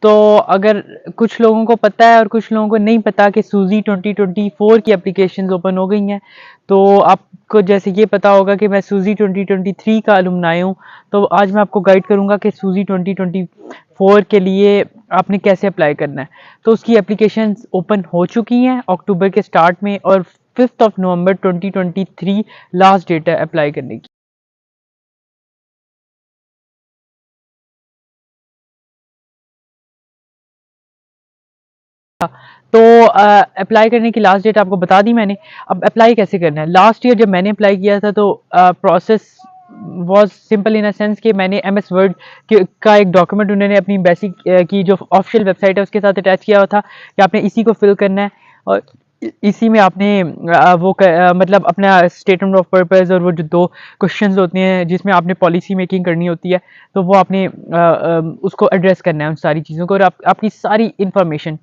तो अगर कुछ लोगों को पता है और कुछ लोगों को नहीं पता कि सूजी 2024 की एप्लीकेशंस ओपन हो गई हैं, तो आपको जैसे ये पता होगा कि मैं सूजी 2023 का अलुमनाई हूँ, तो आज मैं आपको गाइड करूँगा कि सूजी 2024 के लिए आपने कैसे अप्लाई करना है। तो उसकी एप्लीकेशंस ओपन हो चुकी हैं अक्टूबर के स्टार्ट में, और 5 नवंबर 2023 लास्ट डेट है अप्लाई करने की। तो अप्लाई करने की लास्ट डेट आपको बता दी मैंने। अब अप्लाई कैसे करना है? लास्ट ईयर जब मैंने अप्लाई किया था तो process was simple in a sense कि मैंने एमएस वर्ड का एक डॉक्यूमेंट उन्होंने अपनी बेसिक की जो ऑफिशियल वेबसाइट है उसके साथ अटैच किया हुआ था कि आपने इसी को फिल करना है, और इसी में आपने मतलब अपना स्टेटमेंट ऑफ पर्पस और वो जो दो क्वेश्चंस होते हैं जिसमें आपने पॉलिसी मेकिंग करनी होती है, तो वो आपने उसको एड्रेस करना है उन सारी चीज़ों को, और आपकी सारी इन्फॉर्मेशन,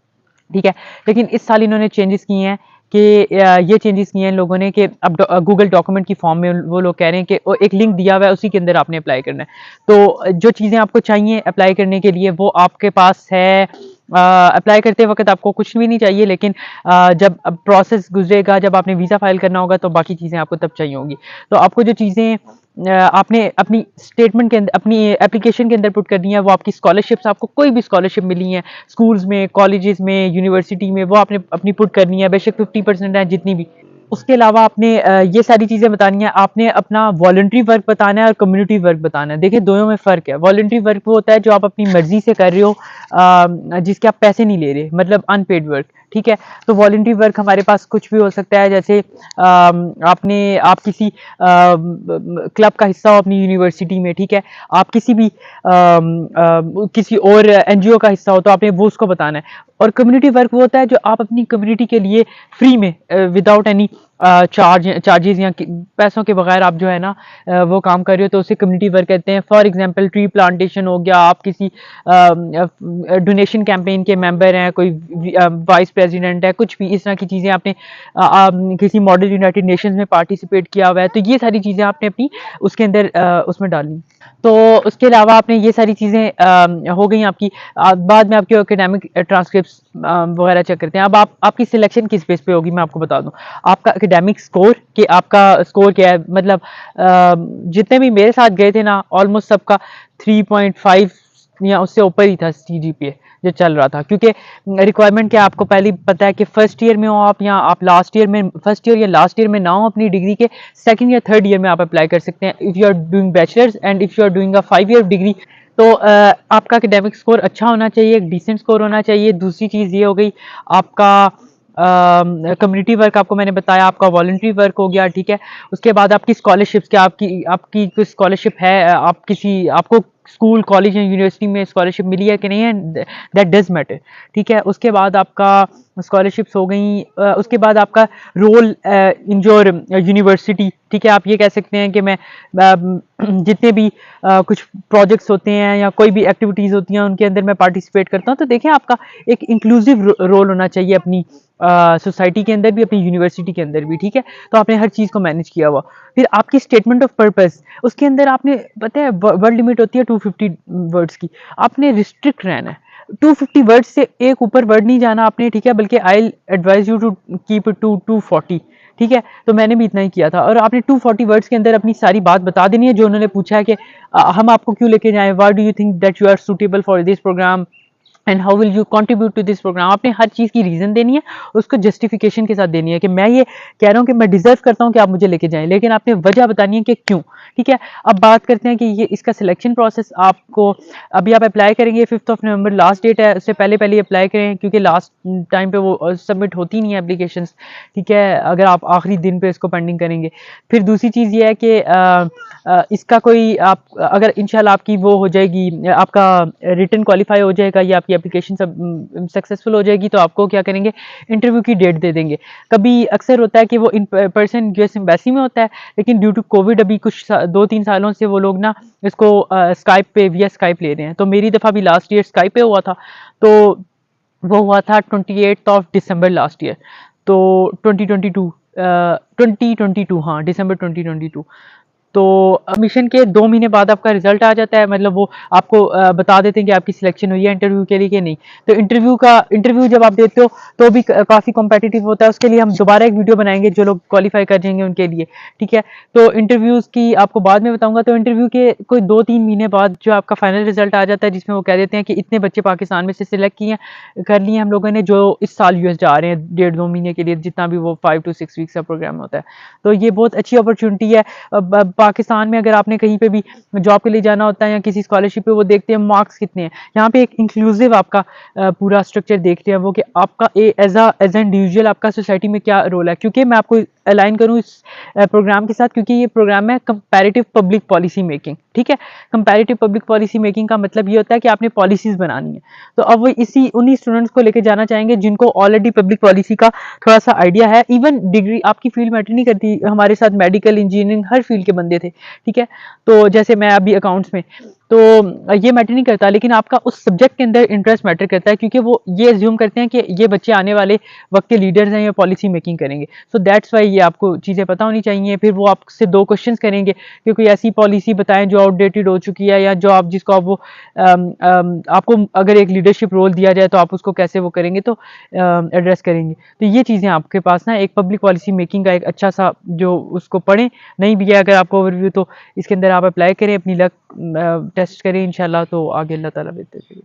ठीक है। लेकिन इस साल इन्होंने चेंजेस किए हैं कि ये चेंजेस किए हैं इन लोगों ने कि अब गूगल डॉक्यूमेंट की फॉर्म में वो लोग कह रहे हैं कि वो एक लिंक दिया हुआ है, उसी के अंदर आपने अप्लाई करना है। तो जो चीज़ें आपको चाहिए अप्लाई करने के लिए वो आपके पास है। अप्लाई करते वक्त आपको कुछ भी नहीं चाहिए, लेकिन जब प्रोसेस गुजरेगा, जब आपने वीज़ा फाइल करना होगा, तो बाकी चीज़ें आपको तब चाहिए होंगी। तो आपको जो चीज़ें आपने अपनी स्टेटमेंट के अंदर, अपनी एप्लीकेशन के अंदर पुट करनी है, वो आपकी स्कॉलरशिप्स, आपको कोई भी स्कॉलरशिप मिली है स्कूल्स में, कॉलेजेस में, यूनिवर्सिटी में, वो आपने अपनी पुट करनी है, बेशक 50% है जितनी भी। उसके अलावा आपने ये सारी चीज़ें बतानी है। आपने अपना वॉलंटरी वर्क बताना है और कम्युनिटी वर्क बताना है। देखिए दोनों में फ़र्क है। वॉलंटरी वर्क वो होता है जो आप अपनी मर्ज़ी से कर रहे हो, जिसके आप पैसे नहीं ले रहे, मतलब अनपेड वर्क, ठीक है। तो वॉलंटरी वर्क हमारे पास कुछ भी हो सकता है, जैसे आप किसी क्लब का हिस्सा हो अपनी यूनिवर्सिटी में, ठीक है। आप किसी भी किसी और एनजीओ का हिस्सा हो, तो आपने वो उसको बताना है। और कम्युनिटी वर्क वो होता है जो आप अपनी कम्युनिटी के लिए फ्री में, विदाउट एनी चार्जेस या पैसों के बगैर आप जो है ना वो काम कर रहे हो, तो उसे कम्युनिटी वर्क कहते हैं। फॉर एग्जांपल ट्री प्लांटेशन हो गया, आप किसी डोनेशन कैंपेन के मेंबर हैं, कोई वाइस प्रेसिडेंट है, कुछ भी इस तरह की चीज़ें आपने किसी मॉडल यूनाइटेड नेशंस में पार्टिसिपेट किया हुआ है, तो ये सारी चीज़ें आपने अपनी उसके अंदर उसमें डालनी। तो उसके अलावा आपने ये सारी चीज़ें हो गई आपकी। बाद में आपके एकेडमिक ट्रांसक्रिप्ट्स वगैरह चेक करते हैं। अब आप आपकी सिलेक्शन किस बेस पे होगी मैं आपको बता दूं। आपका एकेडमिक स्कोर, कि आपका स्कोर क्या है, मतलब जितने भी मेरे साथ गए थे ना ऑलमोस्ट सबका 3.5 या उससे ऊपर ही था सीजीपीए जो चल रहा था, क्योंकि रिक्वायरमेंट क्या आपको पहले ही पता है कि फर्स्ट ईयर में हो आप, या आप लास्ट ईयर में, फर्स्ट ईयर या लास्ट ईयर में ना हो अपनी डिग्री के, सेकंड या थर्ड ईयर में आप अप्लाई कर सकते हैं if you are doing bachelors and if you are doing a 5 year degree. तो आपका एकेडमिक स्कोर अच्छा होना चाहिए, एक डिसेंट स्कोर होना चाहिए। दूसरी चीज़ ये हो गई आपका कम्युनिटी वर्क, आपको मैंने बताया, आपका वॉलंटरी वर्क हो गया, ठीक है। उसके बाद आपकी स्कॉलरशिप्स, क्या आपकी आपकी कोई स्कॉलरशिप है, आप किसी आपको स्कूल कॉलेज या यूनिवर्सिटी में स्कॉलरशिप मिली है कि नहीं है, दैट डज मैटर, ठीक है। उसके बाद आपका स्कॉलरशिप्स हो गई। उसके बाद आपका रोल इन योर यूनिवर्सिटी, ठीक है। आप ये कह सकते हैं कि मैं जितने भी कुछ प्रोजेक्ट्स होते हैं या कोई भी एक्टिविटीज़ होती हैं उनके अंदर मैं पार्टिसिपेट करता हूँ। तो देखिए आपका एक इंक्लूसिव रोल होना चाहिए अपनी सोसाइटी के अंदर भी, अपनी यूनिवर्सिटी के अंदर भी, ठीक है। तो आपने हर चीज़ को मैनेज किया हुआ। फिर आपकी स्टेटमेंट ऑफ पर्पस, उसके अंदर आपने, पता है वर्ड लिमिट होती है 250 वर्ड्स की, आपने रिस्ट्रिक्ट रहना है। 250 वर्ड्स से एक ऊपर वर्ड नहीं जाना आपने, ठीक है, बल्कि I advise you to keep it to 240, ठीक है। तो मैंने भी इतना ही किया था, और आपने 240 वर्ड्स के अंदर अपनी सारी बात बता देनी है जो उन्होंने पूछा है कि हम आपको क्यों लेके जाएं, why do you think that you are suitable for this programme and how will you contribute to this programme. आपने हर चीज़ की रीज़न देनी है, उसको जस्टिफिकेशन के साथ देनी है कि मैं ये कह रहा हूँ कि मैं डिजर्व करता हूँ कि आप मुझे लेके जाएं, लेकिन आपने वजह बतानी है कि क्यों, ठीक है। अब बात करते हैं कि ये इसका सिलेक्शन प्रोसेस, आपको अभी आप अप्लाई करेंगे 5 नवंबर लास्ट डेट है, उससे पहले पहले अप्लाई करें, क्योंकि लास्ट टाइम पे वो सबमिट होती नहीं है एप्लीकेशंस, ठीक है, अगर आप आखिरी दिन पे इसको पेंडिंग करेंगे। फिर दूसरी चीज़ ये है कि इसका कोई आप अगर इंशाल्लाह आपकी वो हो जाएगी, आपका रिटन क्वालिफाई हो जाएगा या आपकी एप्लीकेशन सब सक्सेसफुल हो जाएगी, तो आपको क्या करेंगे, इंटरव्यू की डेट दे देंगे। कभी अक्सर होता है कि वो इन पर्सन यूएस एम्बेसी में होता है, लेकिन ड्यू टू कोविड अभी कुछ 2-3 सालों से वो लोग ना इसको स्काइप पे, विया स्काइप ले रहे हैं। तो मेरी दफ़ा भी लास्ट ईयर स्काइप पे हुआ था, तो वो हुआ था 28 दिसंबर लास्ट ईयर, तो 2022, 2022, हाँ, दिसंबर 2022। तो मिशन के 2 महीने बाद आपका रिजल्ट आ जाता है, मतलब वो आपको बता देते हैं कि आपकी सिलेक्शन हुई है इंटरव्यू के लिए कि नहीं। तो इंटरव्यू जब आप देते हो तो भी काफ़ी कॉम्पिटिटिव होता है, उसके लिए हम दोबारा एक वीडियो बनाएंगे जो लोग क्वालिफाई कर जाएंगे उनके लिए, ठीक है। तो इंटरव्यूज़ की आपको बाद में बताऊंगा। तो इंटरव्यू के कोई 2-3 महीने बाद जो आपका फाइनल रिजल्ट आ जाता है, जिसमें वो कह देते हैं कि इतने बच्चे पाकिस्तान में से सिलेक्ट किए कर लिए हम लोगों ने, जो इस साल यूएस जा रहे हैं 1.5-2 महीने के लिए, जितना भी वो 5 to 6 वीक्स का प्रोग्राम होता है। तो ये बहुत अच्छी अपॉर्चुनिटी है। पाकिस्तान में अगर आपने कहीं पे भी जॉब के लिए जाना होता है या किसी स्कॉलरशिप पे, वो देखते हैं मार्क्स कितने हैं। यहाँ पे एक इंक्लूसिव आपका पूरा स्ट्रक्चर देखते हैं वो, कि आपका एज एन इंडिविजुअल आपका सोसाइटी में क्या रोल है। क्योंकि मैं आपको अलाइन करूँ इस प्रोग्राम के साथ, क्योंकि ये प्रोग्राम है कंपैरेटिव पब्लिक पॉलिसी मेकिंग, ठीक है। कंपैरेटिव पब्लिक पॉलिसी मेकिंग का मतलब ये होता है कि आपने पॉलिसीज बनानी है। तो अब वो इसी उन्हीं स्टूडेंट्स को लेके जाना चाहेंगे जिनको ऑलरेडी पब्लिक पॉलिसी का थोड़ा सा आइडिया है। इवन डिग्री आपकी फील्ड मैटर नहीं करती, हमारे साथ मेडिकल, इंजीनियरिंग, हर फील्ड के बंदे थे, ठीक है। तो जैसे मैं अभी अकाउंट्स में, तो ये मैटर नहीं करता, लेकिन आपका उस सब्जेक्ट के अंदर इंटरेस्ट मैटर करता है, क्योंकि वो ये एज्यूम करते हैं कि ये बच्चे आने वाले वक्त के लीडर्स हैं, ये पॉलिसी मेकिंग करेंगे। सो दैट्स वाई ये आपको चीज़ें पता होनी चाहिए। फिर वो आपसे 2 क्वेश्चंस करेंगे कि कोई ऐसी पॉलिसी बताएं जो आउटडेटेड हो चुकी है, या जो आप जिसको आप वो आपको अगर एक लीडरशिप रोल दिया जाए तो आप उसको कैसे वो करेंगे, तो एड्रेस करेंगे। तो ये चीज़ें आपके पास ना एक पब्लिक पॉलिसी मेकिंग का एक अच्छा सा जो उसको पढ़ें, नहीं भी है अगर आपको ओवरव्यू, तो इसके अंदर आप अप्लाई करें, अपनी लक टेस्ट करें इंशाल्लाह, तो आगे अल्लाह ताला बेहतर करें।